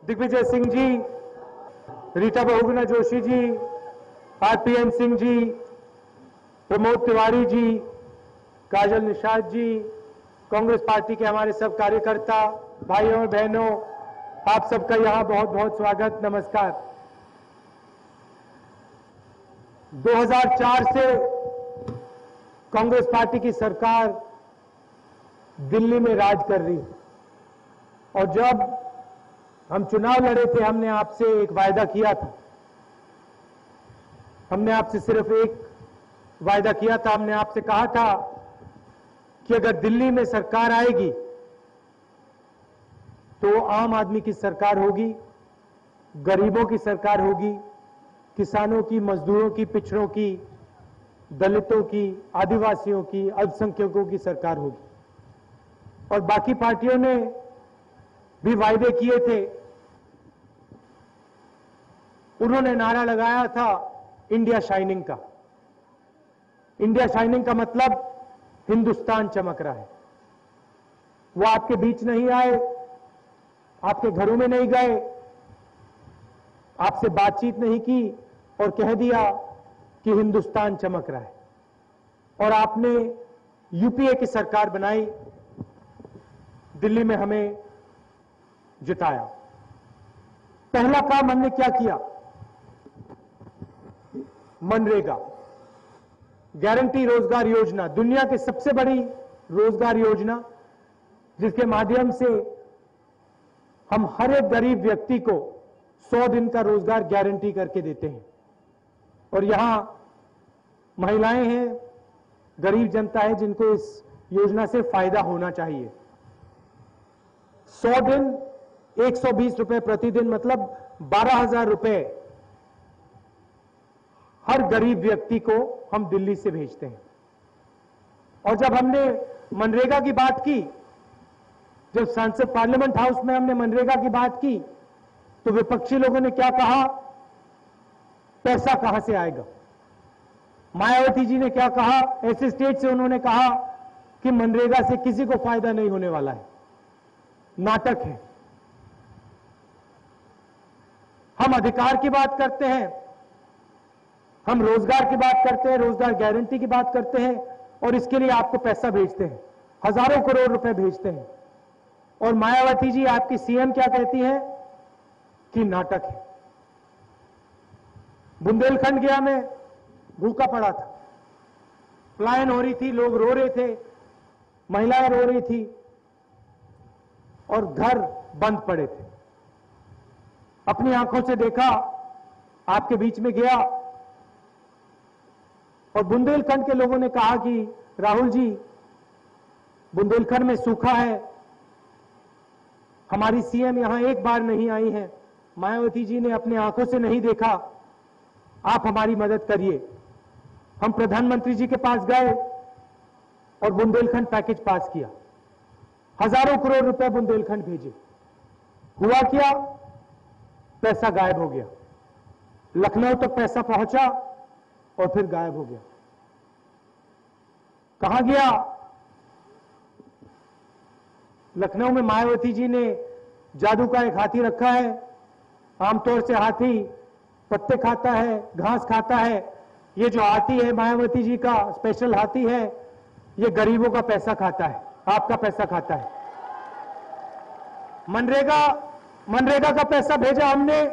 Digvijay Singh ji, Rita Bahuguna Joshi ji, RPN Singh ji, Pramod Tiwari ji, काजल Nishad ji, Congress party के हमारे सब कार्यकर्ता, भाइयों और बहनों, आप सबका यहां बहुत बहुत स्वागत, नमस्कार। 2004 से कांग्रेस पार्टी की सरकार दिल्ली में राज कर रही है और जब हम चुनाव लड़े थे हमने आपसे एक वायदा किया था। हमने आपसे सिर्फ एक वायदा किया था, हमने आपसे कहा था कि अगर दिल्ली में सरकार आएगी तो आम आदमी की सरकार होगी, गरीबों की सरकार होगी, किसानों की, मजदूरों की, पिछड़ों की, दलितों की, आदिवासियों की, अल्पसंख्यकों की सरकार होगी। और बाकी पार्टियों ने भी वायदे किए थे। उन्होंने नारा लगाया था इंडिया शाइनिंग का। इंडिया शाइनिंग का मतलब हिंदुस्तान चमक रहा है। वो आपके बीच नहीं आए, आपके घरों में नहीं गए, आपसे बातचीत नहीं की और कह दिया कि हिंदुस्तान चमक रहा है। और आपने यूपीए की सरकार बनाई, दिल्ली में हमें जिताया। पहला काम हमने क्या किया? मनरेगा, गारंटी रोजगार योजना, दुनिया की सबसे बड़ी रोजगार योजना, जिसके माध्यम से हम हर एक गरीब व्यक्ति को 100 दिन का रोजगार गारंटी करके देते हैं। और यहां महिलाएं हैं, गरीब जनता है जिनको इस योजना से फायदा होना चाहिए। 100 दिन 120 रुपए प्रतिदिन, मतलब 12,000 रुपए हर गरीब व्यक्ति को हम दिल्ली से भेजते हैं। और जब हमने मनरेगा की बात की, जब संसद पार्लियामेंट हाउस में हमने मनरेगा की बात की, तो विपक्षी लोगों ने क्या कहा? पैसा कहां से आएगा? मायावती जी ने क्या कहा? ऐसे स्टेट से उन्होंने कहा कि मनरेगा से किसी को फायदा नहीं होने वाला है, नाटक है। हम अधिकार की बात करते हैं, हम रोजगार की बात करते हैं, रोजगार गारंटी की बात करते हैं और इसके लिए आपको पैसा भेजते हैं, हजारों करोड़ रुपए भेजते हैं। और मायावती जी, आपकी सीएम क्या कहती है कि नाटक है। बुंदेलखंड गया मैं, भूखा पड़ा था, पलायन हो रही थी, लोग रो रहे थे, महिलाएं रो रही थी और घर बंद पड़े थे। अपनी आंखों से देखा, आपके बीच में गया और बुंदेलखंड के लोगों ने कहा कि राहुल जी, बुंदेलखंड में सूखा है, हमारी सीएम यहां एक बार नहीं आई है, मायावती जी ने अपनी आंखों से नहीं देखा, आप हमारी मदद करिए। हम प्रधानमंत्री जी के पास गए और बुंदेलखंड पैकेज पास किया, हजारों करोड़ रुपए बुंदेलखंड भेजे। हुआ क्या? पैसा गायब हो गया। लखनऊ तक पैसा पहुंचा और फिर गायब हो गया। कहां गया? लखनऊ में मायावती जी ने जादू का एक हाथी रखा है। आमतौर से हाथी पत्ते खाता है, घास खाता है। ये जो हाथी है मायावती जी का स्पेशल हाथी है, ये गरीबों का पैसा खाता है, आपका पैसा खाता है। मनरेगा का पैसा भेजा हमने,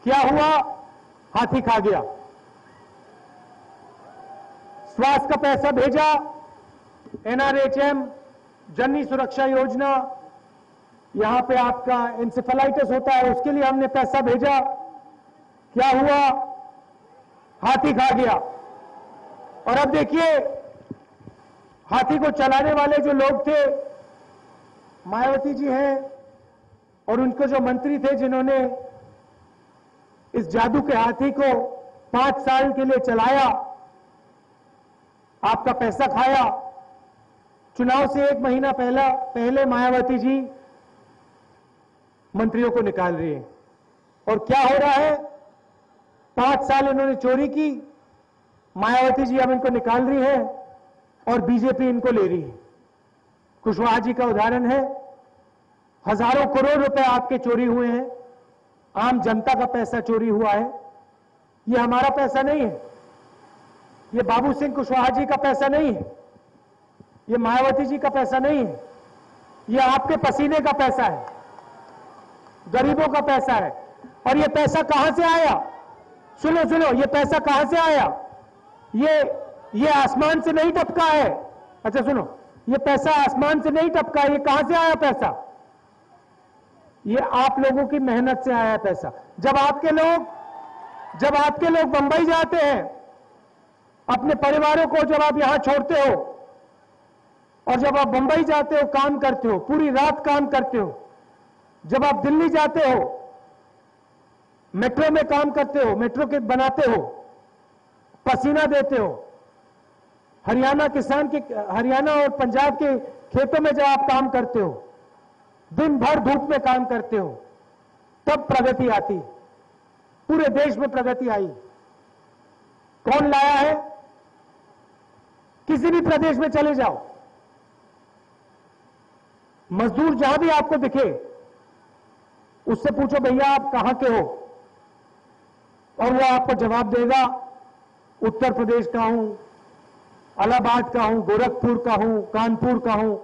क्या हुआ? हाथी खा गया। स्वास्थ्य का पैसा भेजा, एनआरएचएम, जननी सुरक्षा योजना, यहां पे आपका इंसेफेलाइटिस होता है, उसके लिए हमने पैसा भेजा, क्या हुआ? हाथी खा गया। और अब देखिए, हाथी को चलाने वाले जो लोग थे, मायावती जी हैं और उनको जो मंत्री थे जिन्होंने इस जादू के हाथी को 5 साल के लिए चलाया, आपका पैसा खाया। चुनाव से 1 महीना पहले मायावती जी मंत्रियों को निकाल रही है। और क्या हो रहा है? 5 साल इन्होंने चोरी की, मायावती जी अब इनको निकाल रही है और बीजेपी इनको ले रही है। कुशवाहा जी का उदाहरण है, हजारों करोड़ रुपए आपके चोरी हुए हैं, आम जनता का पैसा चोरी हुआ है। ये हमारा पैसा नहीं है, ये बाबू सिंह कुशवाहा जी का पैसा नहीं है, ये मायावती जी का पैसा नहीं है, ये आपके पसीने का पैसा है, गरीबों का पैसा है। और ये पैसा कहां से आया? सुनो सुनो, ये पैसा कहां से आया? ये आसमान से नहीं टपका है। अच्छा सुनो, ये पैसा आसमान से नहीं टपका है। ये कहां से आया पैसा? ये आप लोगों की मेहनत से आया पैसा। जब आपके लोग बंबई जाते हैं, अपने परिवारों को जब आप यहां छोड़ते हो और जब आप बंबई जाते हो, काम करते हो, पूरी रात काम करते हो, जब आप दिल्ली जाते हो, मेट्रो में काम करते हो, मेट्रो के बनाते हो, पसीना देते हो, हरियाणा और पंजाब के खेतों में जब आप काम करते हो, दिन भर धूप में काम करते हो, तब प्रगति आती। पूरे देश में प्रगति आई। कौन लाया है? किसी भी प्रदेश में चले जाओ, मजदूर जहां भी आपको दिखे, उससे पूछो भैया आप कहां के हो, और वो आपको जवाब देगा उत्तर प्रदेश का हूं, इलाहाबाद का हूं, गोरखपुर का हूं, कानपुर का हूं।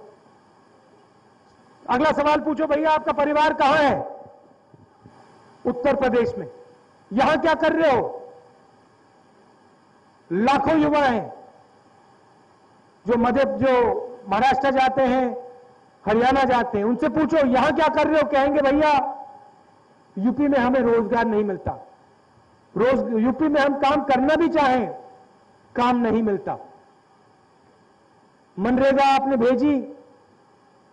अगला सवाल पूछो भैया आपका परिवार कहां है? उत्तर प्रदेश में। यहां क्या कर रहे हो? लाखों युवा हैं जो महाराष्ट्र जाते हैं, हरियाणा जाते हैं, उनसे पूछो यहां क्या कर रहे हो, कहेंगे भैया यूपी में हमें रोजगार नहीं मिलता, यूपी में हम काम करना भी चाहें, काम नहीं मिलता। मनरेगा आपने भेजी,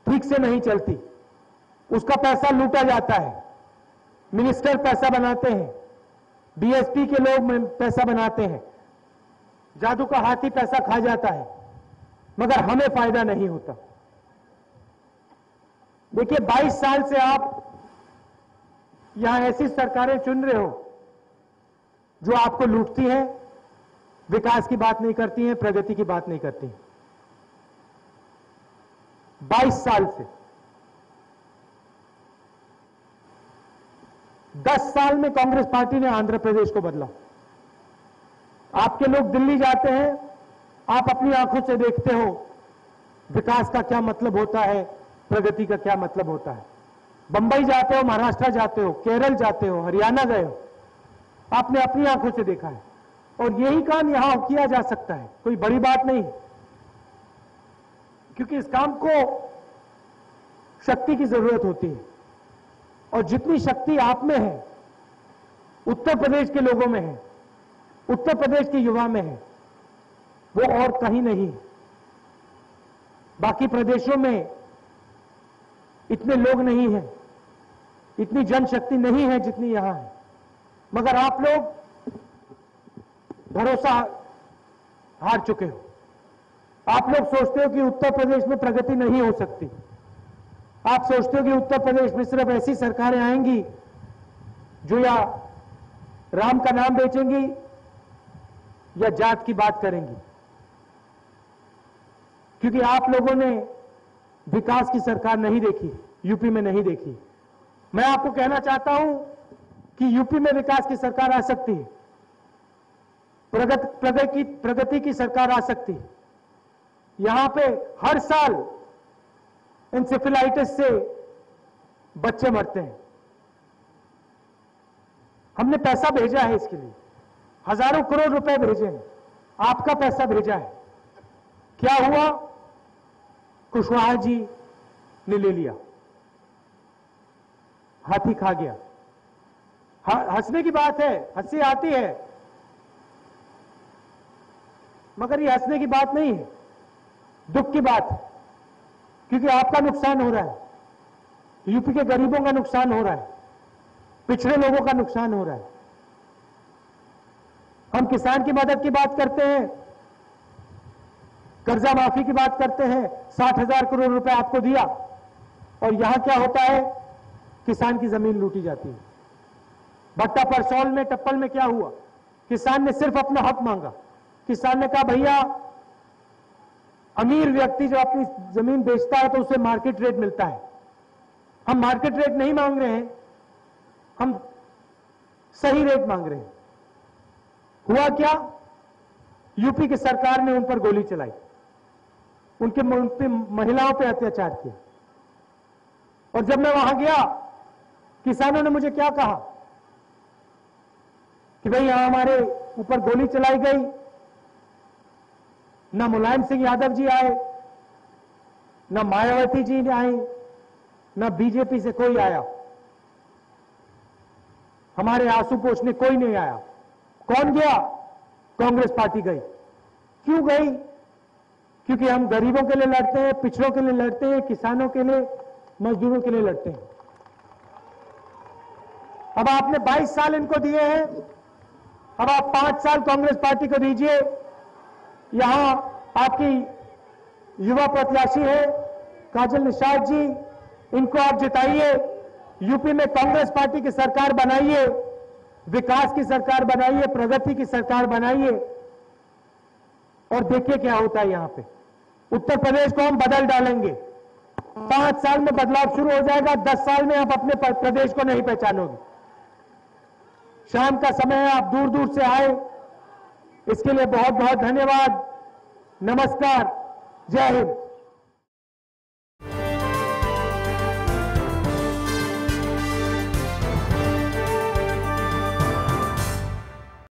ठीक से नहीं चलती, उसका पैसा लूटा जाता है, मिनिस्टर पैसा बनाते हैं, डीएसपी के लोग पैसा बनाते हैं, जादू का हाथी पैसा खा जाता है, मगर हमें फायदा नहीं होता। देखिए 22 साल से आप यहां ऐसी सरकारें चुन रहे हो जो आपको लूटती हैं, विकास की बात नहीं करती हैं, प्रगति की बात नहीं करती हैं। 22 साल से 10 साल में कांग्रेस पार्टी ने आंध्र प्रदेश को बदला। आपके लोग दिल्ली जाते हैं, आप अपनी आंखों से देखते हो विकास का क्या मतलब होता है, प्रगति का क्या मतलब होता है। बंबई जाते हो, महाराष्ट्र जाते हो, केरल जाते हो, हरियाणा गए हो, आपने अपनी आंखों से देखा है। और यही काम यहां किया जा सकता है, कोई बड़ी बात नहीं, क्योंकि इस काम को शक्ति की जरूरत होती है, और जितनी शक्ति आप में है, उत्तर प्रदेश के लोगों में है, उत्तर प्रदेश के युवा में है, वो और कहीं नहीं। बाकी प्रदेशों में इतने लोग नहीं हैं, इतनी जनशक्ति नहीं है जितनी यहां है, मगर आप लोग भरोसा हार चुके हो। आप लोग सोचते हो कि उत्तर प्रदेश में प्रगति नहीं हो सकती। आप सोचते हो कि उत्तर प्रदेश में सिर्फ ऐसी सरकारें आएंगी जो या राम का नाम बेचेंगी या जात की बात करेंगी, क्योंकि आप लोगों ने विकास की सरकार नहीं देखी, यूपी में नहीं देखी। मैं आपको कहना चाहता हूं कि यूपी में विकास की सरकार आ सकती है, प्रगति की सरकार आ सकती है। यहां पे हर साल एंसेफेलाइटिस से बच्चे मरते हैं। हमने पैसा भेजा है इसके लिए, हजारों करोड़ रुपए भेजे हैं, आपका पैसा भेजा है। क्या हुआ? कुशवाहा जी ने ले लिया, हाथी खा गया। हंसने की बात है, हंसी आती है, मगर ये हंसने की बात नहीं है, दुख की बात है, क्योंकि आपका नुकसान हो रहा है, यूपी के गरीबों का नुकसान हो रहा है, पिछड़े लोगों का नुकसान हो रहा है। हम किसान की मदद की बात करते हैं, कर्जा माफी की बात करते हैं, 60,000 करोड़ रुपए आपको दिया, और यहां क्या होता है? किसान की जमीन लूटी जाती है। भट्टा परसौल में, टप्पल में क्या हुआ? किसान ने सिर्फ अपना हक मांगा। किसान ने कहा भैया, अमीर व्यक्ति जो अपनी जमीन बेचता है तो उसे मार्केट रेट मिलता है, हम मार्केट रेट नहीं मांग रहे हैं, हम सही रेट मांग रहे हैं। हुआ क्या? यूपी की सरकार ने उन पर गोली चलाई, उन पे महिलाओं पे अत्याचार किया। और जब मैं वहां गया, किसानों ने मुझे क्या कहा कि भाई यहां हमारे ऊपर गोली चलाई गई, ना मुलायम सिंह यादव जी आए, ना मायावती जी आई, ना बीजेपी से कोई आया, हमारे आंसू पोंछने कोई नहीं आया। कौन गया? कांग्रेस पार्टी गई। क्यों गई? क्योंकि हम गरीबों के लिए लड़ते हैं, पिछड़ों के लिए लड़ते हैं, किसानों के लिए, मजदूरों के लिए लड़ते हैं। अब आपने 22 साल इनको दिए हैं, अब आप 5 साल कांग्रेस पार्टी को दीजिए। यहां आपकी युवा प्रत्याशी है काजल निषाद जी, इनको आप जिताइए, यूपी में कांग्रेस पार्टी की सरकार बनाइए, विकास की सरकार बनाइए, प्रगति की सरकार बनाइए, और देखिए क्या होता है। यहां पे उत्तर प्रदेश को हम बदल डालेंगे। 5 साल में बदलाव शुरू हो जाएगा, 10 साल में आप अपने प्रदेश को नहीं पहचानोगे। शाम का समय है, आप दूर दूर से आए, इसके लिए बहुत बहुत धन्यवाद। नमस्कार, जय हिंद।